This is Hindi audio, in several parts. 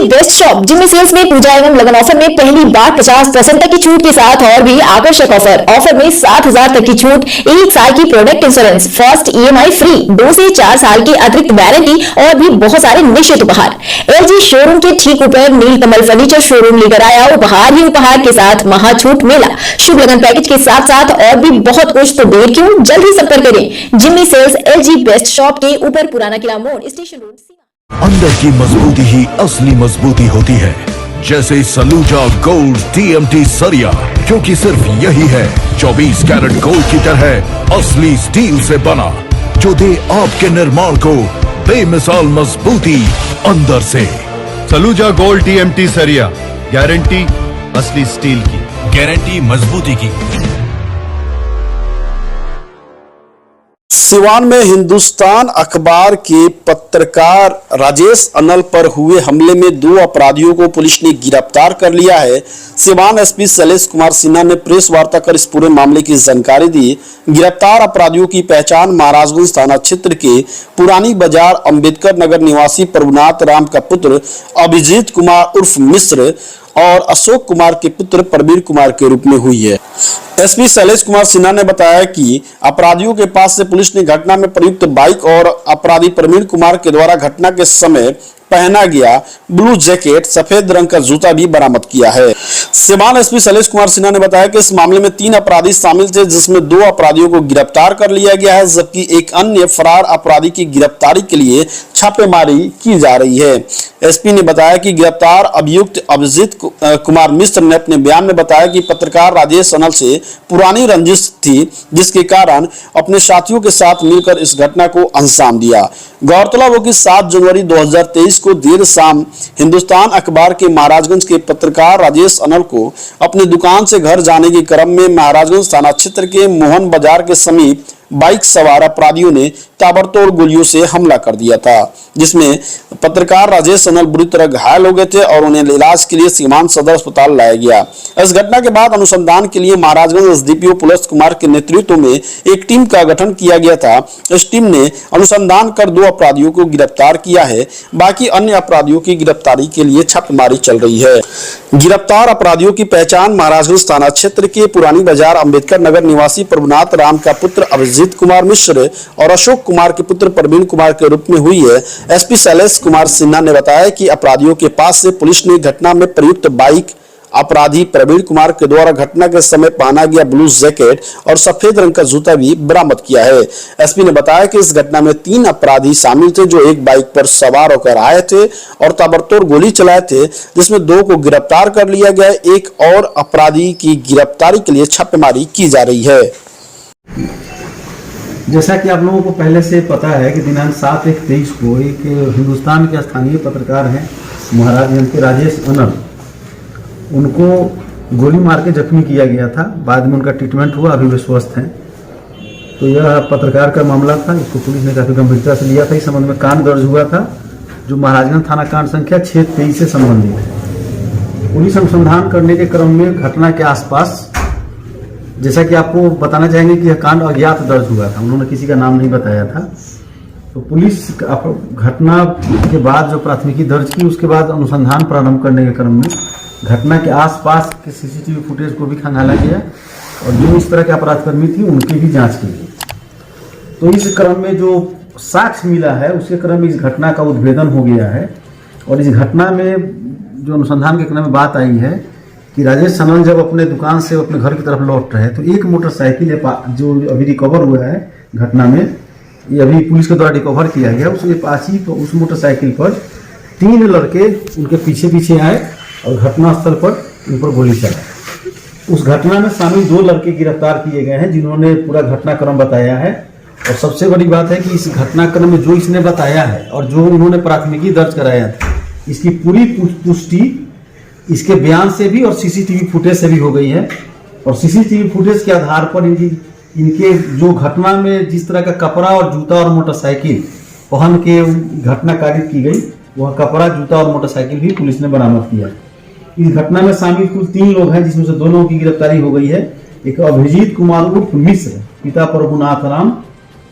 बेस्ट शॉप जिम्मी सेल्स में पूजा एवं लगन ऑफर में पहली बार 50% तक की छूट के साथ और भी आकर्षक ऑफर में 7,000 तक की छूट, 1 साल की product insurance, first EMI free, 2 से 4 साल की अतिरिक्त वारंटी और भी बहुत सारे निश्चित उपहार। LG शोरूम के ठीक ऊपर नीलकमल फर्नीचर शोरूम लेकर आया उपहार ही उपहार के साथ महाछूट मेला, शुभ लगन पैकेज के साथ साथ और भी बहुत कुछ। तो देर क्यों, जल्दी संपर्क करें Jimmy sales LG best shop के ऊपर, पुराना किला मोड़, स्टेशन रोड। अंदर की मजबूती ही असली मजबूती होती है, जैसे सलूजा गोल्ड TMT सरिया, क्योंकि सिर्फ यही है 24 कैरेट गोल्ड की तरह असली स्टील से बना, जो दे आपके निर्माण को बेमिसाल मजबूती अंदर से। सलूजा गोल्ड TMT सरिया, गारंटी असली स्टील की, गारंटी मजबूती की। सिवान में हिंदुस्तान अखबार के पत्रकार राजेश अनल पर हुए हमले में 2 अपराधियों को पुलिस ने गिरफ्तार कर लिया है। सिवान SP शैलेश कुमार सिन्हा ने प्रेस वार्ता कर इस पूरे मामले की जानकारी दी। गिरफ्तार अपराधियों की पहचान महाराजगंज थाना क्षेत्र के पुरानी बाजार अंबेडकर नगर निवासी प्रभुनाथ राम का पुत्र अभिजीत कुमार उर्फ मिश्र और अशोक कुमार के पुत्र प्रवीण कुमार के रूप में हुई है। SP शैलेश कुमार सिन्हा ने बताया कि अपराधियों के पास से पुलिस ने घटना में प्रयुक्त बाइक और अपराधी प्रवीण कुमार के द्वारा घटना के समय पहना गया ब्लू जैकेट, सफेद रंग का जूता भी बरामद किया है। सिवान SP शैलेश कुमार सिन्हा ने बताया कि इस मामले में 3 अपराधी शामिल थे, जिसमें 2 अपराधियों को गिरफ्तार कर लिया गया है, जबकि एक अन्य फरार अपराधी की गिरफ्तारी के लिए छापेमारी की जा रही है। SP ने बताया कि गिरफ्तार अभियुक्त अभिजीत कुमार मिश्र ने अपने बयान में बताया कि पत्रकार राजेश अनल से पुरानी रंजिश थी, जिसके कारण अपने साथियों के साथ मिलकर इस घटना को अंजाम दिया। गौरतलब हो कि 7 जनवरी 2023 को देर शाम हिंदुस्तान अखबार के महाराजगंज के पत्रकार राजेश अनल को अपनी दुकान से घर जाने के क्रम में महाराजगंज थाना क्षेत्र के मोहन बाजार के समीप बाइक सवार अपराधियों ने ताबड़तोड़ गोलियों से हमला कर दिया था, जिसमें पत्रकार राजेश अनल बुरी तरह घायल हो गए थे और उन्हें इलाज के लिए सीमांत सदर अस्पताल लाया गया। इस घटना के बाद अनुसंधान के लिए महाराजगंज SDPO पुलिस कुमार के नेतृत्व में एक टीम का गठन किया गया था। इस टीम ने अनुसंधान कर 2 अपराधियों को गिरफ्तार किया है, बाकी अन्य अपराधियों की गिरफ्तारी के लिए छापेमारी चल रही है। गिरफ्तार अपराधियों की पहचान महाराजगंज थाना क्षेत्र के पुरानी बाजार अंबेडकर नगर निवासी प्रभुनाथ राम का पुत्र अभिजीत कुमार मिश्र और अशोक कुमार के पुत्र प्रवीण कुमार के रूप में हुई है। SP शैलेश कुमार सिन्हा ने बताया कि अपराधियों के पास से पुलिस ने घटना में प्रयुक्त बाइक, अपराधी प्रवीण कुमार के द्वारा घटना के समय पहना गया ब्लू जैकेट और सफेद रंग का जूता भी बरामद किया है। SP ने बताया कि इस घटना में 3 अपराधी शामिल थे, जो एक बाइक पर सवार होकर आए थे और ताबड़तोड़ गोली चलाए थे, जिसमें 2 को गिरफ्तार कर लिया गया। एक और अपराधी की गिरफ्तारी के लिए छापेमारी की जा रही है। जैसा कि आप लोगों को पहले से पता है कि दिनांक 7/1/23 को एक हिंदुस्तान के स्थानीय पत्रकार हैं महाराजगंज के राजेश अनल, उनको गोली मार के जख्मी किया गया था। बाद में उनका ट्रीटमेंट हुआ, अभी वे स्वस्थ हैं। तो यह पत्रकार का मामला था, इसको पुलिस ने काफ़ी गंभीरता से लिया था। इस संबंध में कांड दर्ज हुआ था, जो महाराजगंज थाना कांड संख्या 623 से संबंधित है। पुलिस अनुसंधान करने के क्रम में घटना के आसपास, जैसा कि आपको बताना चाहेंगे कि यह कांड अज्ञात दर्ज हुआ था, उन्होंने किसी का नाम नहीं बताया था। तो पुलिस घटना के बाद जो प्राथमिकी दर्ज की, उसके बाद अनुसंधान प्रारंभ करने के क्रम में घटना के आसपास के CCTV फुटेज को भी खंगाला गया और जो इस तरह के अपराधकर्मी थी उनकी भी जांच की गई। तो इस क्रम में जो साक्ष्य मिला है, उसके क्रम में इस घटना का उद्भेदन हो गया है। और इस घटना में जो अनुसंधान के क्रम में बात आई है कि राजेश अनल जब अपने दुकान से अपने घर की तरफ लौट रहे तो एक मोटरसाइकिल जो अभी रिकवर हुआ है घटना में, ये अभी पुलिस के द्वारा रिकवर किया गया, उस अपाची तो उस मोटरसाइकिल पर 3 लड़के उनके पीछे पीछे आए और घटनास्थल पर उन पर गोली चलाई। उस घटना में शामिल 2 लड़के गिरफ्तार किए गए हैं, जिन्होंने पूरा घटनाक्रम बताया है। और सबसे बड़ी बात है कि इस घटनाक्रम में जो इसने बताया है और जो उन्होंने प्राथमिकी दर्ज कराया था, इसकी पूरी पुष्टि इसके बयान से भी और CCTV फुटेज से भी हो गई है। और CCTV फुटेज के आधार पर इनके जो घटना में जिस तरह का कपड़ा और जूता और मोटरसाइकिल पहन के घटना कारित की गई, वह कपड़ा, जूता और मोटरसाइकिल भी पुलिस ने बरामद किया। इस घटना में शामिल कुल 3 लोग हैं, जिसमें से 2 लोगों की गिरफ्तारी हो गई है। एक अभिजीत कुमार उर्फ मिश्र, पिता प्रभुनाथ राम,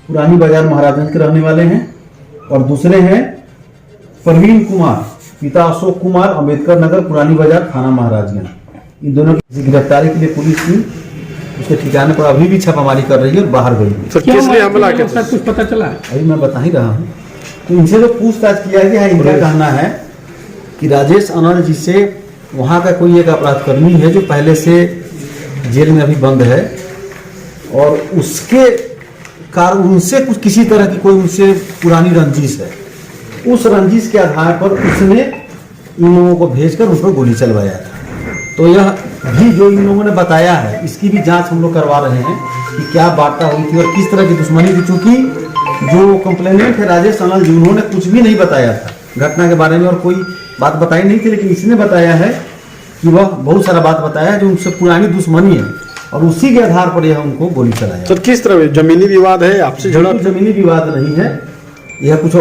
पुरानी बाजार महाराजगंज के रहने वाले हैं, और दूसरे हैं प्रवीण कुमार पिता अशोक कुमार, अम्बेडकर नगर, पुरानी बाजार, थाना महाराजगंज। इन दोनों की गिरफ्तारी के लिए पुलिस की उसके ठिकाने पर अभी भी छापामारी कर रही है और बाहर गई है। सर किस लिए हमला किया था? कुछ पता चला है? अभी मैं बता ही रहा हूँ। तो इनसे जो पूछताछ किया गया है, इनका कहना है कि राजेश अनल जी से वहाँ का कोई एक अपराधकर्मी है जो पहले से जेल में अभी बंद है, और उसके कारण उनसे कुछ किसी तरह की कोई उनसे पुरानी रंजिश है। उस रंजिश के आधार पर उसने इन लोगों को भेजकर उस पर गोली चलवाया था। तो यह भी जो इन लोगों ने बताया है, इसकी भी जांच हम लोग करवा रहे हैं कि क्या वार्ता हुई थी और किस तरह की दुश्मनी थी। चूंकि जो कंप्लेनेंट है राजेश अनल जी, उन्होंने कुछ भी नहीं बताया था घटना के बारे में और कोई बात बताई नहीं थी, लेकिन इसने बताया है कि वह बहुत सारा बात बताया है जो उनसे पुरानी दुश्मनी है, और उसी के आधार पर यह उनको गोली चलाया। सर किस तरह जमीनी विवाद है, आपसे झगड़ा? जमीनी विवाद नहीं है, यह कुछ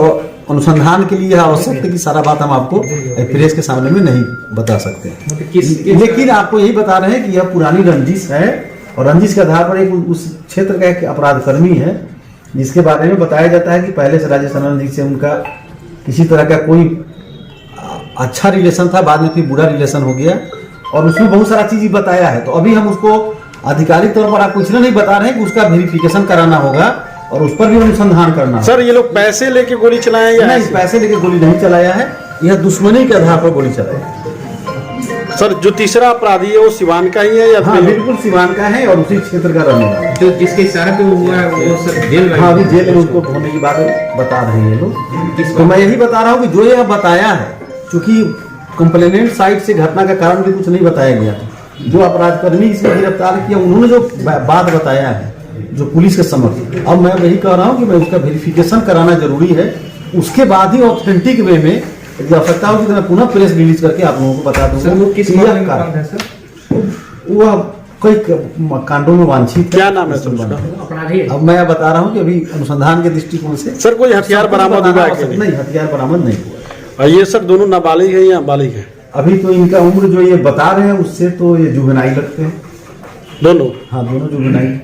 अनुसंधान के लिए यह आवश्यक है कि सारा बात हम आपको प्रेस के सामने में नहीं बता सकते हैं। लेकिन आपको यही बता रहे हैं कि यह पुरानी रंजिश है, और रंजिश के आधार पर एक उस क्षेत्र का एक अपराधकर्मी है जिसके बारे में बताया जाता है कि पहले से राजेश अनल जी से उनका किसी तरह का कोई अच्छा रिलेशन था, बाद में फिर बुरा रिलेशन हो गया, और उसमें बहुत सारा चीज बताया है। तो अभी हम उसको आधिकारिक तौर पर आपको इसलिए नहीं बता रहे हैं कि उसका वेरिफिकेशन कराना होगा और उस पर भी अनुसंधान करना। सर ये लोग पैसे लेके गोली चलाए या नहीं, पैसे लेके गोली नहीं चलाया है, यह दुश्मनी के आधार पर गोली चलाया है। सर जो तीसरा अपराधी है वो सिवान का ही है या? हाँ बिल्कुल सिवान का है और उसी क्षेत्र का रहने वाला है। जो जिसके इशारे पे हुआ है वो सर जेल में? हाँ अभी जेल में उसको होने की बात बता रहे हैं ये लोग। तो मैं यही बता रहा हूँ कि जो यह बताया है, चूंकि कंप्लेनेंट साइड से घटना का कारण भी कुछ नहीं बताया गया था, जो अपराधकर्मी इसमें गिरफ्तार किया उन्होंने जो बात बताया है जो पुलिस के समक्ष, अब मैं वही कह रहा हूँ कि मैं उसका वेरिफिकेशन कराना जरूरी है, उसके बाद ही ऑथेंटिक वे में यदि आवश्यकता हो तो मैं पुनः प्रेस रिलीज करके आप लोगों को बता दूंगा। वो किस मामले में बंद है सर? वह कई कांडों में वांछित। क्या नाम है सर उसका? अपराधी है। अब मैं बता रहा हूँ कि अभी अनुसंधान के दृष्टिकोण से सर कोई हथियार बरामद हुआ है? नहीं, हथियार बरामद नहीं हुआ। और ये सर दोनों नाबालिग है या बालिग है? अभी तो इनका उम्र जो ये बता रहे हैं उससे तो ये जुवेनाइल लगते हैं दोनों? हाँ दोनों जुवेनाइल।